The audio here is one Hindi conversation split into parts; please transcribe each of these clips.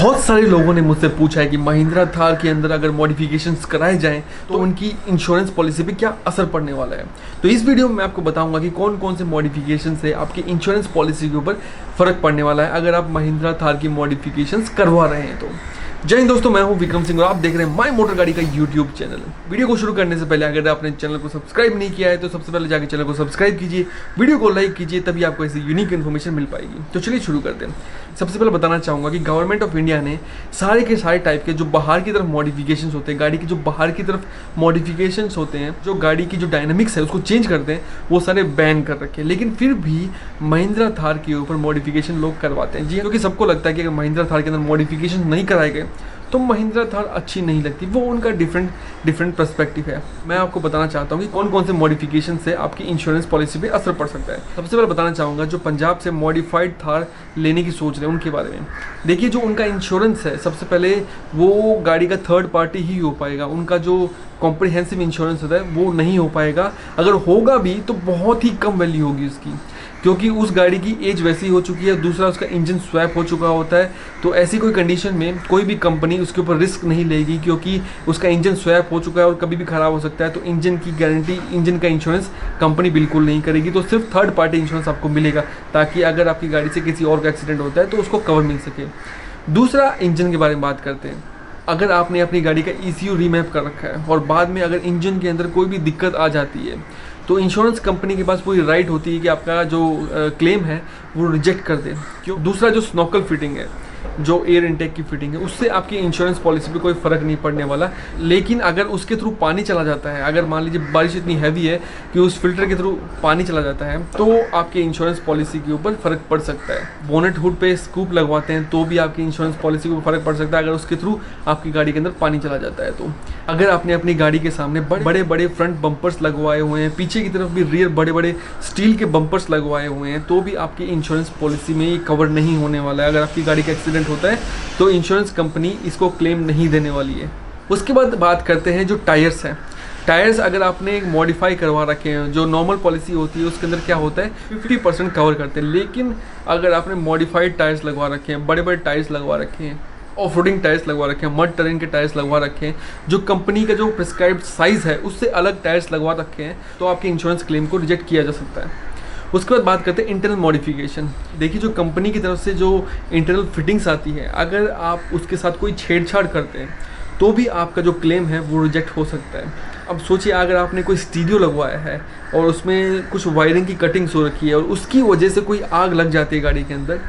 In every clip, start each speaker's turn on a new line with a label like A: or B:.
A: बहुत सारे लोगों ने मुझसे पूछा है कि महिंद्रा थार के अंदर अगर मॉडिफिकेशंस कराए जाएं तो उनकी इंश्योरेंस पॉलिसी पे क्या असर पड़ने वाला है। तो इस वीडियो में मैं आपको बताऊंगा कि कौन कौन से मॉडिफिकेशन से आपकी इंश्योरेंस पॉलिसी के ऊपर फ़र्क पड़ने वाला है अगर आप महिंद्रा थार की मॉडिफिकेशंस करवा रहे हैं तो। जय हिंद दोस्तों, मैं हूं विक्रम सिंह और आप देख रहे हैं माय मोटर गाड़ी का यूट्यूब चैनल। वीडियो को शुरू करने से पहले अगर आपने चैनल को सब्सक्राइब नहीं किया है तो सबसे पहले जाकर चैनल को सब्सक्राइब कीजिए, वीडियो को लाइक कीजिए, तभी आपको ऐसी यूनिक इन्फॉर्मेशन मिल पाएगी। तो चलिए शुरू करते हैं। सबसे पहले बताना चाहूँगा कि गवर्नमेंट ऑफ इंडिया ने सारे के सारे टाइप के जो बाहर की तरफ मॉडिफिकेशंस होते हैं, गाड़ी की जो बाहर की तरफ मॉडिफिकेशंस होते हैं, जो गाड़ी की जो डायनामिक्स है उसको चेंज करते हैं, वो सारे बैन कर रखे हैं। लेकिन फिर भी महिंद्रा थार के ऊपर मॉडिफिकेशन लोग करवाते हैं जी, क्योंकि सबको लगता है कि अगर महिंद्रा थार के अंदर मॉडिफिकेशन नहीं कराए गए तो महिंद्रा थार अच्छी नहीं लगती। वो उनका डिफरेंट पर्सपेक्टिव है। मैं आपको बताना चाहता हूँ कि कौन कौन से मॉडिफिकेशन से आपकी इंश्योरेंस पॉलिसी पे असर पड़ सकता है। सबसे पहले बताना चाहूँगा जो पंजाब से मॉडिफाइड थार लेने की सोच रहे हैं उनके बारे में। देखिए, जो उनका इंश्योरेंस है, सबसे पहले वो गाड़ी का थर्ड पार्टी ही हो पाएगा। उनका जो कॉम्प्रिहेंसिव इंश्योरेंस होता है वो नहीं हो पाएगा। अगर होगा भी तो बहुत ही कम वैल्यू होगी उसकी, क्योंकि उस गाड़ी की एज वैसी हो चुकी है। दूसरा, उसका इंजन स्वैप हो चुका होता है। तो ऐसी कोई कंडीशन में कोई भी कंपनी उसके ऊपर रिस्क नहीं लेगी, क्योंकि उसका इंजन स्वैप हो चुका है और कभी भी ख़राब हो सकता है। तो इंजन की गारंटी, इंजन का इंश्योरेंस कंपनी बिल्कुल नहीं करेगी। तो सिर्फ थर्ड पार्टी इंश्योरेंस आपको मिलेगा, ताकि अगर आपकी गाड़ी से किसी और का एक्सीडेंट होता है तो उसको कवर मिल सके। दूसरा, इंजन के बारे में बात करते हैं। अगर आपने अपनी गाड़ी का ECU रीमैप कर रखा है और बाद में अगर इंजन के अंदर कोई भी दिक्कत आ जाती है तो इंश्योरेंस कंपनी के पास पूरी राइट होती है कि आपका जो क्लेम है वो रिजेक्ट कर दे। क्यों? दूसरा, जो स्नॉकल फिटिंग है, जो एयर इनटेक की फिटिंग है, उससे आपकी इंश्योरेंस पॉलिसी पे कोई फ़र्क नहीं पड़ने वाला। लेकिन अगर उसके थ्रू पानी चला जाता है, अगर मान लीजिए बारिश इतनी हैवी है कि उस फिल्टर के थ्रू पानी चला जाता है, तो आपकी इंश्योरेंस पॉलिसी के ऊपर फ़र्क पड़ सकता है। बोनेट हुड पे स्कूप लगवाते हैं तो भी आपकी इंश्योरेंस पॉलिसी के ऊपर फ़र्क पड़ सकता है, अगर उसके थ्रू आपकी गाड़ी के अंदर पानी चला जाता है तो। अगर आपने अपनी गाड़ी के सामने बड़े बड़े फ्रंट बम्पर्स लगवाए हुए हैं, पीछे की तरफ भी रियर बड़े बड़े स्टील के बम्पर्स लगवाए हुए हैं, तो भी आपकी इंश्योरेंस पॉलिसी में ये कवर नहीं होने वाला है। अगर आपकी गाड़ी का एक्सीडेंट होता है तो इंश्योरेंस कंपनी इसको क्लेम नहीं देने वाली है। उसके बाद बात करते हैं जो टायर्स हैं। टायर्स अगर आपने एक करवा रखे हैं, जो नॉर्मल पॉलिसी होती है उसके अंदर क्या होता है 50% कवर करते हैं। लेकिन अगर आपने मॉडिफाइड टायर्स लगवा रखे हैं, बड़े बड़े टायर्स लगवा रखे हैं, ऑफ रोडिंग टायर्स लगवा रखे हैं, मड टेरेन के टायर्स लगवा रखे हैं, जो कंपनी का जो प्रिस्क्राइब्ड साइज़ है उससे अलग टायर्स लगवा रखे हैं, तो आपके इंश्योरेंस क्लेम को रिजेक्ट किया जा सकता है। उसके बाद बात करते हैं इंटरनल मॉडिफिकेशन। देखिए, जो कंपनी की तरफ से जो इंटरनल फिटिंग्स आती है, अगर आप उसके साथ कोई छेड़छाड़ करते हैं तो भी आपका जो क्लेम है वो रिजेक्ट हो सकता है। अब सोचिए, अगर आपने कोई स्टीरियो लगवाया है और उसमें कुछ वायरिंग की कटिंग्स हो रखी है और उसकी वजह से कोई आग लग जाती है गाड़ी के अंदर,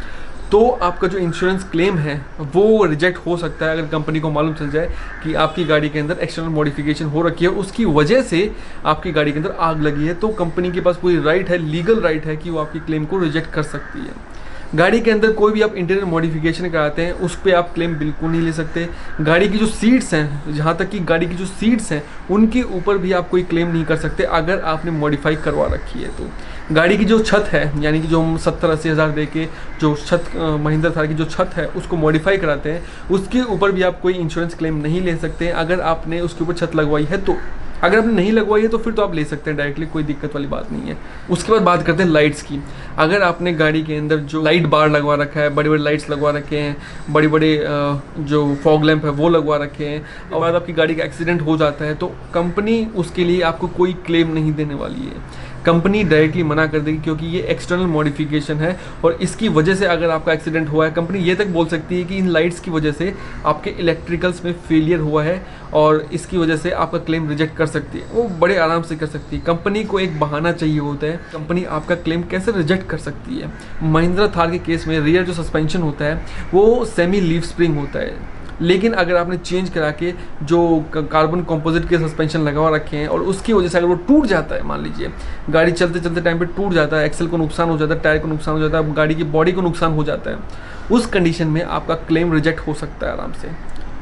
A: तो आपका जो इंश्योरेंस क्लेम है वो रिजेक्ट हो सकता है। अगर कंपनी को मालूम चल जाए कि आपकी गाड़ी के अंदर एक्सटर्नल मॉडिफिकेशन हो रखी है, उसकी वजह से आपकी गाड़ी के अंदर आग लगी है, तो कंपनी के पास पूरी राइट है, लीगल राइट है कि वो आपकी क्लेम को रिजेक्ट कर सकती है। गाड़ी के अंदर कोई भी आप इंटीरियर मॉडिफिकेशन कराते हैं उस पर आप क्लेम बिल्कुल नहीं ले सकते। गाड़ी की जो सीट्स हैं, जहाँ तक कि गाड़ी की जो सीट्स हैं उनके ऊपर भी आप कोई क्लेम नहीं कर सकते अगर आपने मॉडिफाई करवा रखी है तो। गाड़ी की जो छत है, यानी कि जो हम 70-80 हज़ार दे के जो छत, महिंद्रा थार की जो छत है उसको मॉडिफाई कराते हैं, उसके ऊपर भी आप कोई इंश्योरेंस क्लेम नहीं ले सकते अगर आपने उसके ऊपर छत लगवाई है तो। अगर आपने नहीं लगवाई है तो फिर तो आप ले सकते हैं डायरेक्टली, कोई दिक्कत वाली बात नहीं है। उसके बाद बात करते हैं लाइट्स की। अगर आपने गाड़ी के अंदर जो लाइट बार लगवा रखा है, बड़े बड़े लाइट्स लगवा रखे हैं, बड़े बड़े जो फॉग लैंप है वो लगवा रखे हैं, और बाद आपकी गाड़ी का एक्सीडेंट हो जाता है तो कंपनी उसके लिए आपको कोई क्लेम नहीं देने वाली है। कंपनी डायरेक्टली मना कर देगी, क्योंकि ये एक्सटर्नल मॉडिफिकेशन है और इसकी वजह से अगर आपका एक्सीडेंट हुआ है, कंपनी ये तक बोल सकती है कि इन लाइट्स की वजह से आपके इलेक्ट्रिकल्स में फेलियर हुआ है और इसकी वजह से आपका क्लेम रिजेक्ट कर सकती है। वो बड़े आराम से कर सकती है। कंपनी को एक बहाना चाहिए होता है, कंपनी आपका क्लेम कैसे रिजेक्ट कर सकती है। महिंद्रा थार के केस में रियर जो सस्पेंशन होता है वो सेमी लीफ स्प्रिंग होता है, लेकिन अगर आपने चेंज करा के जो कार्बन कंपोजिट के सस्पेंशन लगवा रखे हैं और उसकी वजह से अगर वो टूट जाता है, मान लीजिए गाड़ी चलते चलते टाइम पे टूट जाता है, एक्सेल को नुकसान हो जाता है, टायर को नुकसान हो जाता है, गाड़ी की बॉडी को नुकसान हो जाता है, उस कंडीशन में आपका क्लेम रिजेक्ट हो सकता है आराम से।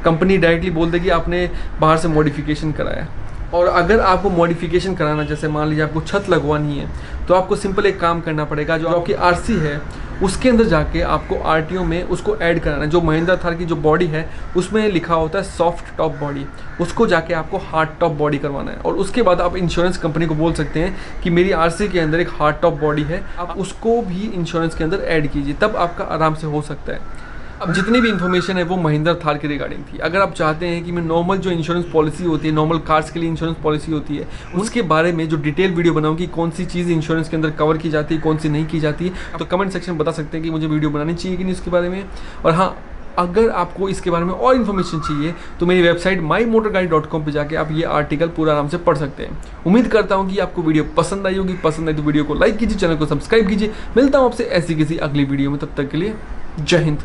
A: कंपनी डायरेक्टली बोल देगी आपने बाहर से मॉडिफिकेशन कराया। और अगर आपको मॉडिफिकेशन कराना, जैसे मान लीजिए आपको छत लगवानी है, तो आपको सिंपल एक काम करना पड़ेगा, जो आपकी RC है उसके अंदर जाके आपको RTO में उसको ऐड कराना है। जो महिंद्रा थार की जो बॉडी है उसमें लिखा होता है सॉफ्ट टॉप बॉडी, उसको जाके आपको हार्ड टॉप बॉडी करवाना है। और उसके बाद आप इंश्योरेंस कंपनी को बोल सकते हैं कि मेरी RC के अंदर एक हार्ड टॉप बॉडी है, आप उसको भी इंश्योरेंस के अंदर ऐड कीजिए, तब आपका आराम से हो सकता है। अब जितनी भी इन्फॉर्मेशन है वो महिंद्रा थार के रिगार्डिंग थी। अगर आप चाहते हैं कि मैं नॉर्मल जो इंश्योरेंस पॉलिसी होती है, नॉर्मल कार्स के लिए इंश्योरेंस पॉलिसी होती है, उसके बारे में जो डिटेल वीडियो बनाऊँ कि कौन सी चीज़ इंश्योरेंस के अंदर कवर की जाती है, कौन सी नहीं की जाती है, तो कमेंट सेक्शन बता सकते हैं कि मुझे वीडियो बनानी चाहिए कि नहीं उसके बारे में। और हाँ, अगर आपको इसके बारे में और इन्फॉर्मेशन चाहिए तो मेरी वेबसाइट mymotorguide.com पे जाके आप ये आर्टिकल पूरा आराम से पढ़ सकते हैं। उम्मीद करता हूँ कि आपको वीडियो पसंद आई होगी। पसंद आई तो वीडियो को लाइक कीजिए, चैनल को सब्सक्राइब कीजिए। मिलता हूँ आपसे ऐसी किसी अगली वीडियो में, तब तक के लिए जय हिंद।